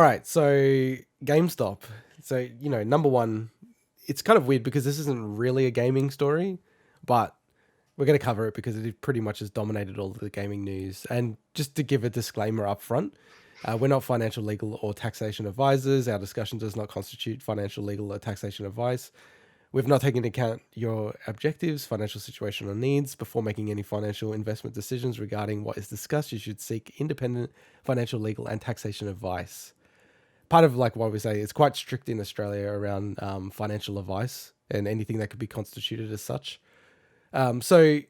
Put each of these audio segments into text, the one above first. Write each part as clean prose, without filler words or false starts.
All right, so GameStop. So, number one, it's kind of weird because this isn't really a gaming story, but we're going to cover it because it pretty much has dominated all of the gaming news. And just to give a disclaimer up front, we're not financial, legal, or taxation advisors. Our discussion does not constitute financial, legal, or taxation advice. We've not taken into account your objectives, financial situation, or needs. Before making any financial investment decisions regarding what is discussed, you should seek independent financial, legal, and taxation advice. Part of like what we say, it's quite strict in Australia around financial advice and anything that could be constituted as such. So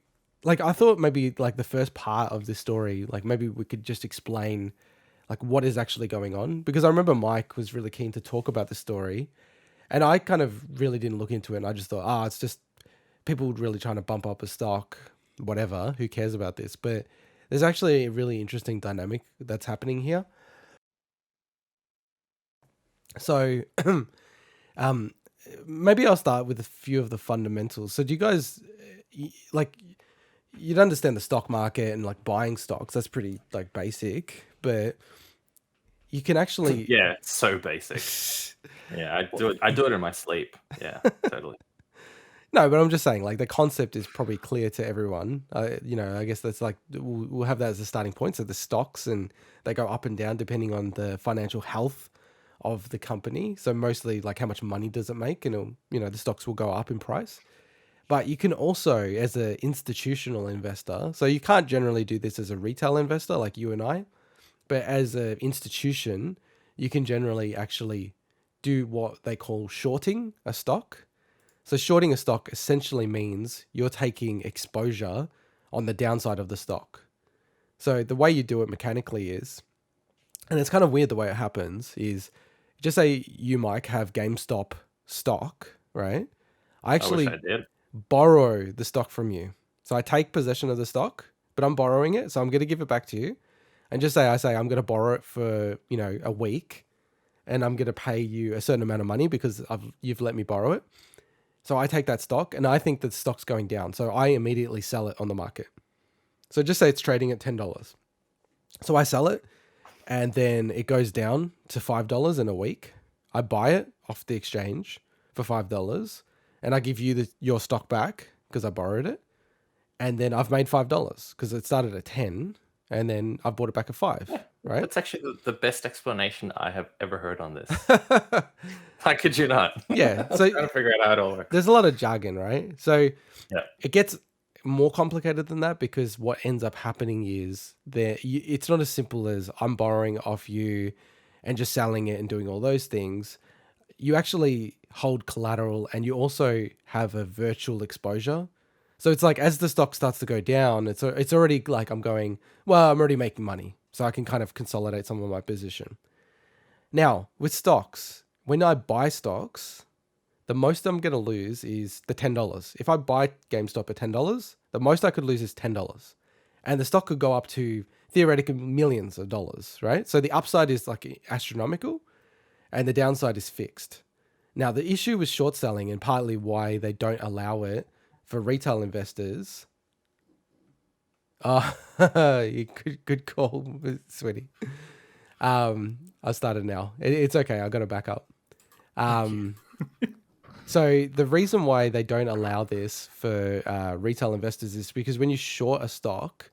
like I thought maybe like the first part of this story, like maybe we could just explain like what is actually going on, because I remember Mike was really keen to talk about the story, and I kind of really didn't look into it, and I just thought, it's just people really trying to bump up a stock, whatever, who cares about this? But there's actually a really interesting dynamic that's happening here. So um maybe I'll start with a few of the fundamentals. So do you guys like, you'd understand the stock market and like buying stocks, that's pretty like basic, but you can actually Yeah, it's so basic. Yeah, I do it in my sleep. Yeah, totally. No, but I'm just saying, like, the concept is probably clear to everyone. I guess that's like we'll have that as a starting point. So the stocks, and they go up and down depending on the financial health of the company. So mostly like how much money does it make, and the stocks will go up in price. But you can also, as an institutional investor, so you can't generally do this as a retail investor like you and I, but as an institution, you can generally actually do what they call shorting a stock. So shorting a stock essentially means you're taking exposure on the downside of the stock. So the way you do it mechanically is, and it's kind of weird the way it happens, is just say you, Mike, have GameStop stock, right? I I wish I actually did. borrow the stock from you. So I take possession of the stock, but I'm borrowing it. So I'm going to give it back to you. And just say, I'm going to borrow it for, a week, and I'm going to pay you a certain amount of money because you've let me borrow it. So I take that stock and I think that stock's going down. So I immediately sell it on the market. So just say it's trading at $10. So I sell it and then it goes down to $5 in a week. I buy it off the exchange for $5 and I give you your stock back because I borrowed it. And then I've made $5 because it started at 10 and then I've bought it back at 5, right? That's actually the best explanation I have ever heard on this. How could you not? Yeah. I was So trying to figure out how it all works. there's a lot of jargon, right? So Yeah. it gets more complicated than that, because what ends up happening is it's not as simple as I'm borrowing off you and just selling it and doing all those things. You actually hold collateral and you also have a virtual exposure. So it's like as the stock starts to go down, it's already like I'm already making money, so I can kind of consolidate some of my position. Now with stocks, when I buy stocks, the most I'm going to lose is the $10. If I buy GameStop at $10, the most I could lose is $10. And the stock could go up to theoretically millions of dollars, right? So the upside is like astronomical and the downside is fixed. Now, the issue with short selling, and partly why they don't allow it for retail investors. Good call, sweetie. I started now. It's okay. I got to back up. So the reason why they don't allow this for retail investors is because when you short a stock,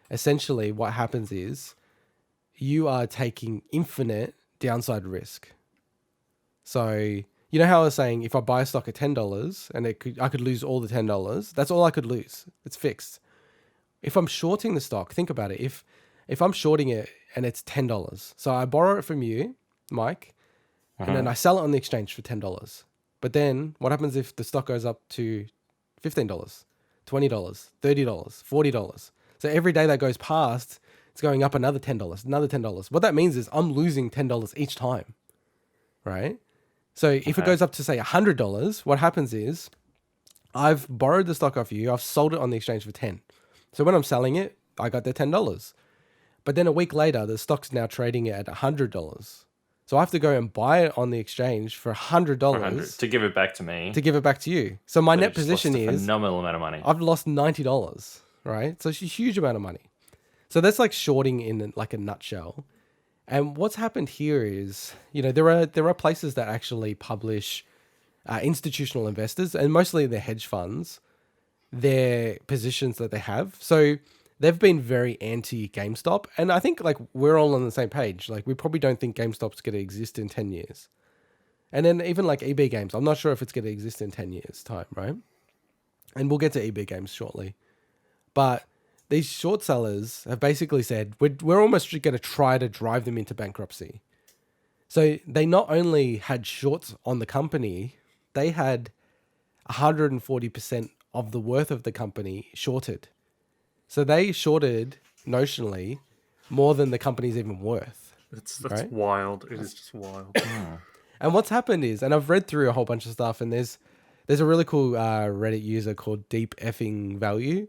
essentially what happens is you are taking infinite downside risk. So you know how I was saying, if I buy a stock at $10 and I could lose all the $10, that's all I could lose. It's fixed. If I'm shorting the stock, think about it. If I'm shorting it and it's $10, so I borrow it from you, Mike, and then I sell it on the exchange for $10. But then what happens if the stock goes up to $15, $20, $30, $40? So every day that goes past, it's going up another $10, another $10. What that means is I'm losing $10 each time, right? So if it goes up to say $100, what happens is I've borrowed the stock off you, I've sold it on the exchange for 10. So when I'm selling it, I got the $10. But then a week later, the stock's now trading at $100. So I have to go and buy it on the exchange for $100 to give it back to me. To give it back to you. So my net position is a is phenomenal amount of money. I've lost $90, right? So it's a huge amount of money. So that's like shorting in like a nutshell. And what's happened here is, there are places that actually publish institutional investors, and mostly they're hedge funds, their positions that they have. So they've been very anti GameStop, and I think like we're all on the same page. Like we probably don't think GameStop's going to exist in 10 years. And then even like EB Games, I'm not sure if it's going to exist in 10 years time, right? And we'll get to EB Games shortly. But these short sellers have basically said we're almost going to try to drive them into bankruptcy. So they not only had shorts on the company, they had 140% of the worth of the company shorted. So they shorted notionally more than the company's even worth. That's right? wild. It is just wild. And what's happened is, and I've read through a whole bunch of stuff, and there's a really cool Reddit user called Deep Effing Value.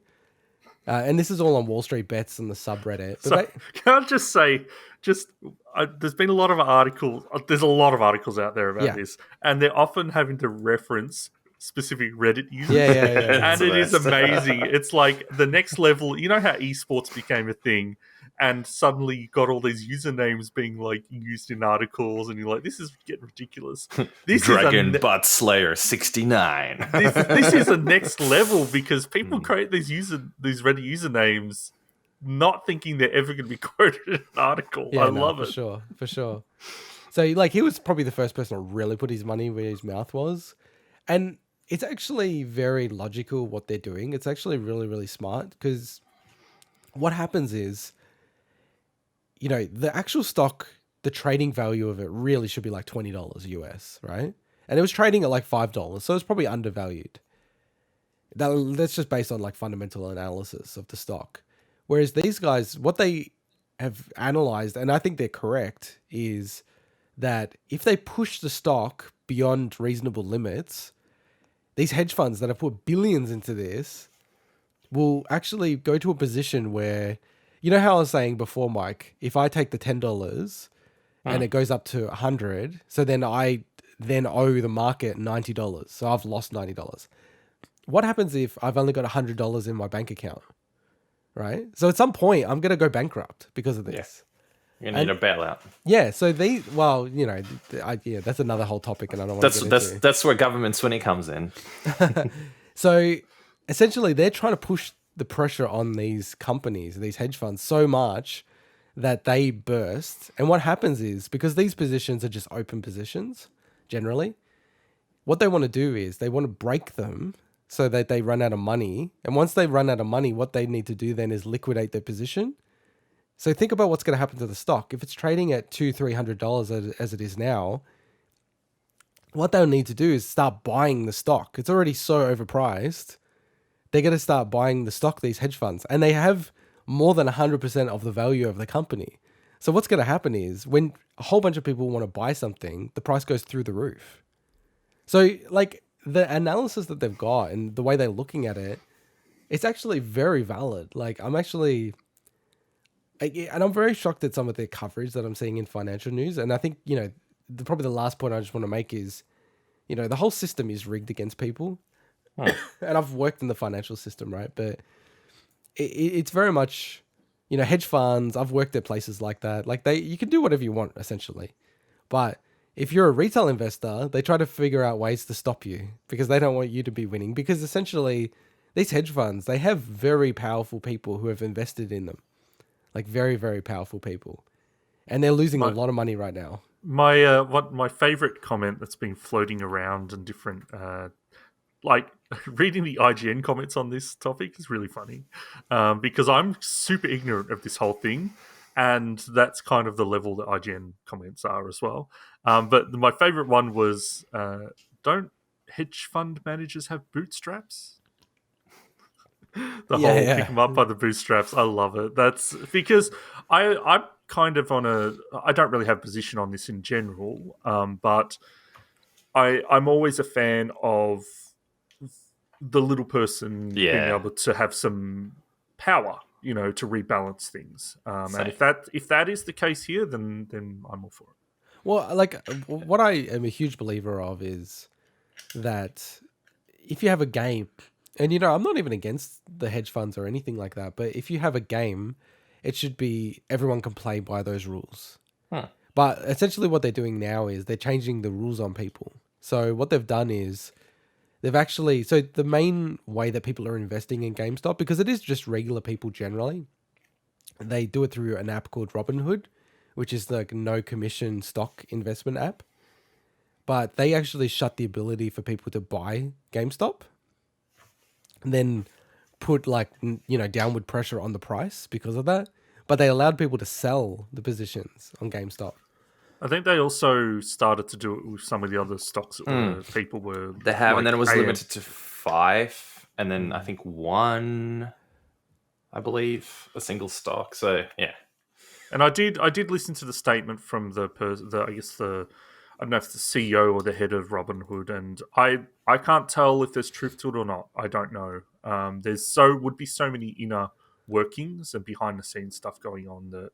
And this is all on Wall Street Bets and the subreddit. But can I just say, there's been a lot of articles. There's a lot of articles out there about this, and they're often having to reference specific Reddit users. Yeah. And it is amazing. It's like the next level. You know how esports became a thing, and suddenly you got all these usernames being like used in articles, and you're like, this is getting ridiculous. This Dragon Butt Slayer 69. This is the next level because people create these Reddit usernames not thinking they're ever going to be quoted in an article. I love it. For sure. So like he was probably the first person to really put his money where his mouth was. And it's actually very logical what they're doing. It's actually really, really smart because what happens is, the actual stock, the trading value of it really should be like $20 US, right? And it was trading at like $5, so it's probably undervalued. That's just based on like fundamental analysis of the stock. Whereas these guys, what they have analyzed, and I think they're correct, is that if they push the stock beyond reasonable limits, these hedge funds that have put billions into this will actually go to a position where, you know how I was saying before, Mike, if I take the $10 and it goes up to 100, so then I owe the market $90. So I've lost $90. What happens if I've only got $100 in my bank account? Right? So at some point, I'm going to go bankrupt because of this. You need a bailout. Yeah. So that's another whole topic, and I don't want to get into. That's where government swinny comes in. So essentially, they're trying to push the pressure on these companies, these hedge funds, so much that they burst. And what happens is, because these positions are just open positions, generally, what they want to do is they want to break them so that they run out of money. And once they run out of money, what they need to do then is liquidate their position. So think about what's going to happen to the stock. If it's trading at $200-$300 as it is now, what they'll need to do is start buying the stock. It's already so overpriced. They're going to start buying the stock, these hedge funds, and they have more than 100% of the value of the company. So what's going to happen is when a whole bunch of people want to buy something, the price goes through the roof. So like the analysis that they've got and the way they're looking at it, it's actually very valid. Like I'm very shocked at some of the coverage that I'm seeing in financial news. And I think, probably the last point I just want to make is, the whole system is rigged against people. And I've worked in the financial system, right? But it's very much, hedge funds. I've worked at places like that. Like you can do whatever you want, essentially. But if you're a retail investor, they try to figure out ways to stop you because they don't want you to be winning. Because essentially, these hedge funds, they have very powerful people who have invested in them. Like very, very powerful people. And they're losing a lot of money right now. My favorite comment that's been floating around in different reading the IGN comments on this topic is really funny because I'm super ignorant of this whole thing, and that's kind of the level that IGN comments are as well. But my favorite one was, don't hedge fund managers have bootstraps? Pick them up by the bootstraps. I love it. That's because I'm kind of I don't really have a position on this in general, but I'm always a fan of the little person being able to have some power, to rebalance things. And if that is the case here, then I'm all for it. Well, like what I am a huge believer of is that if you have a game, and I'm not even against the hedge funds or anything like that, but if you have a game, it should be everyone can play by those rules. Huh. But essentially what they're doing now is they're changing the rules on people. So what they've done is they've actually, so the main way that people are investing in GameStop, because it is just regular people generally, they do it through an app called Robinhood, which is like no commission stock investment app. But they actually shut the ability for people to buy GameStop and then put like, downward pressure on the price because of that. But they allowed people to sell the positions on GameStop. I think they also started to do it with some of the other stocks that people were. They have, and then it was AM. limited to 5, and then I think 1, I believe, a single stock. So yeah. And I did listen to the statement from the I guess the I don't know if it's the CEO or the head of Robinhood, and I can't tell if there's truth to it or not. I don't know. Would be so many inner workings and behind the scenes stuff going on that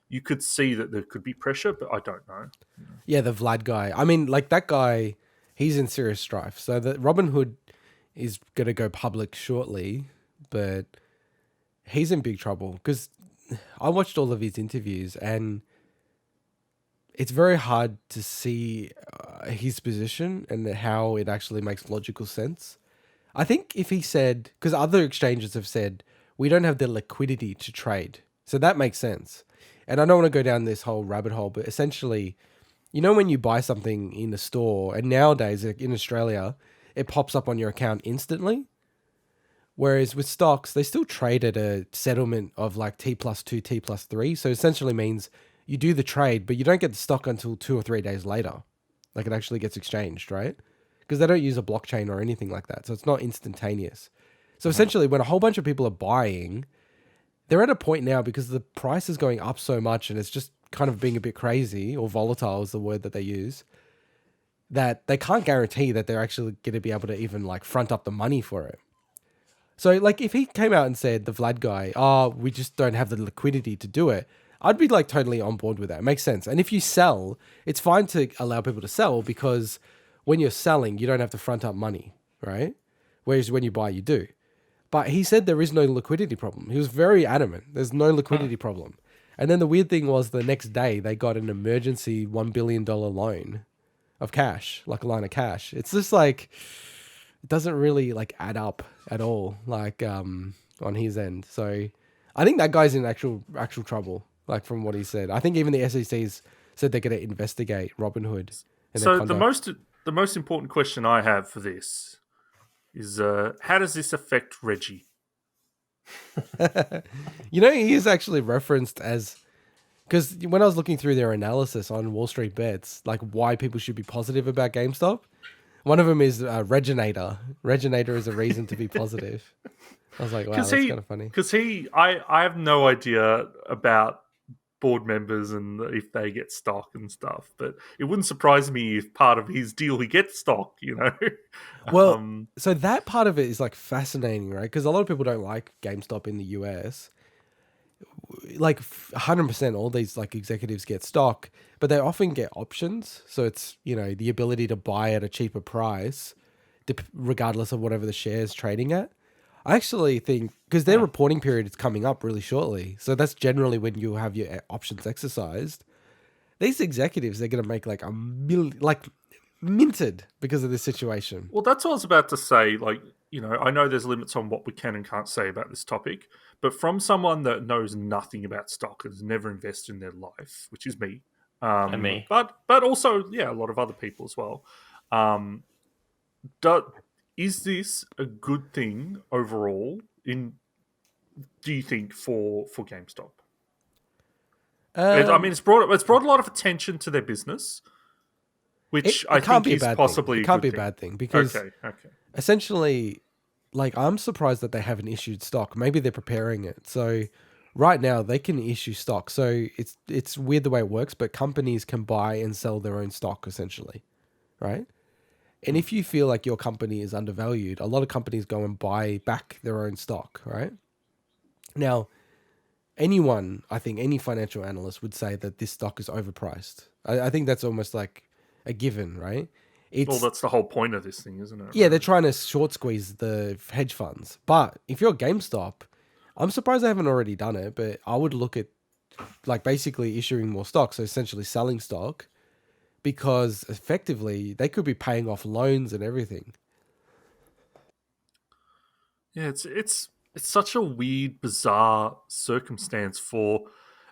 you could see that there could be pressure, but I don't know. Yeah, the Vlad guy. I mean, like that guy, he's in serious strife. So the Robinhood is going to go public shortly, but he's in big trouble because I watched all of his interviews and it's very hard to see his position and how it actually makes logical sense. I think if he said, because other exchanges have said, we don't have the liquidity to trade. So that makes sense. And I don't want to go down this whole rabbit hole, but essentially, when you buy something in the store, and nowadays like in Australia, it pops up on your account instantly. Whereas with stocks, they still trade at a settlement of like T+2, T+3. So essentially means you do the trade, but you don't get the stock until 2 or 3 days later. Like it actually gets exchanged, right? Because they don't use a blockchain or anything like that. So it's not instantaneous. So essentially, when a whole bunch of people are buying, they're at a point now because the price is going up so much and it's just kind of being a bit crazy, or volatile is the word that they use, that they can't guarantee that they're actually going to be able to even like front up the money for it. So like if he came out and said, the Vlad guy, we just don't have the liquidity to do it, I'd be like totally on board with that. It makes sense. And if you sell, it's fine to allow people to sell because when you're selling, you don't have to front up money, right? Whereas when you buy, you do. But he said there is no liquidity problem. He was very adamant. There's no liquidity problem. And then the weird thing was the next day they got an emergency $1 billion loan of cash, like a line of cash. It's just like, it doesn't really like add up at all, like on his end. So I think that guy's in actual trouble, like from what he said. I think even the SEC's said they're going to investigate Robinhood. And So the most important question I have for this is how does this affect Reggie? He is actually referenced as, because when I was looking through their analysis on Wall Street Bets, like why people should be positive about GameStop, one of them is Reginator. Reginator is a reason to be positive. I was like, wow, that's kind of funny. Because I have no idea about board members and if they get stock and stuff, but it wouldn't surprise me if part of his deal he gets stock, Well, so that part of it is like fascinating, right? Because a lot of people don't like GameStop in the US. Like 100% all these like executives get stock, but they often get options. So it's, the ability to buy at a cheaper price regardless of whatever the share is trading at. I actually think, because their reporting period is coming up really shortly, so that's generally when you have your options exercised. These executives, they're going to make like minted because of this situation. Well, that's what I was about to say. Like, I know there's limits on what we can and can't say about this topic, but from someone that knows nothing about stock and has never invested in their life, which is me, And me. but also a lot of other people as well. Is this a good thing overall? Do you think for GameStop? I mean, it's brought a lot of attention to their business, which I think is possibly it can't be a bad thing because okay. essentially, like I'm surprised that they haven't issued stock. Maybe they're preparing it. So right now they can issue stock. So it's weird the way it works, but companies can buy and sell their own stock essentially, right? And if you feel like your company is undervalued, a lot of companies go and buy back their own stock, right? Now, I think any financial analyst would say that this stock is overpriced. I think that's almost like a given, right? Well, that's the whole point of this thing, isn't it? Yeah, they're trying to short squeeze the hedge funds. But if you're GameStop, I'm surprised they haven't already done it, but I would look at like basically issuing more stock, so essentially selling stock, because effectively they could be paying off loans and everything. Yeah, it's such a weird, bizarre circumstance for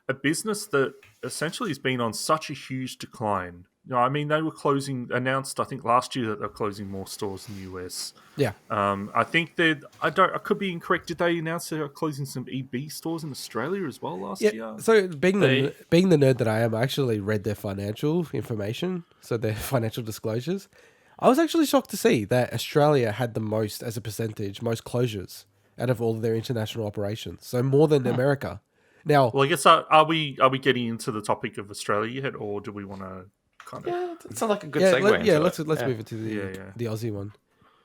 a business that essentially has been on such a huge decline. I mean, they were announced, I think, last year that they're closing more stores in the US. Yeah. I think I could be incorrect. Did they announce they're closing some EB stores in Australia as well last Yeah. year? So being They- the nerd that I am, I actually read their financial information, so their financial disclosures. I was actually shocked to see that Australia had the most as a percentage, most closures out of all of their international operations. So more than America. Now, Well, I guess are we getting into the topic of Australia yet, or do we want to kind of? Yeah, that sounds like a good yeah, segue into it. let's Yeah. move it to Yeah, yeah. the Aussie one.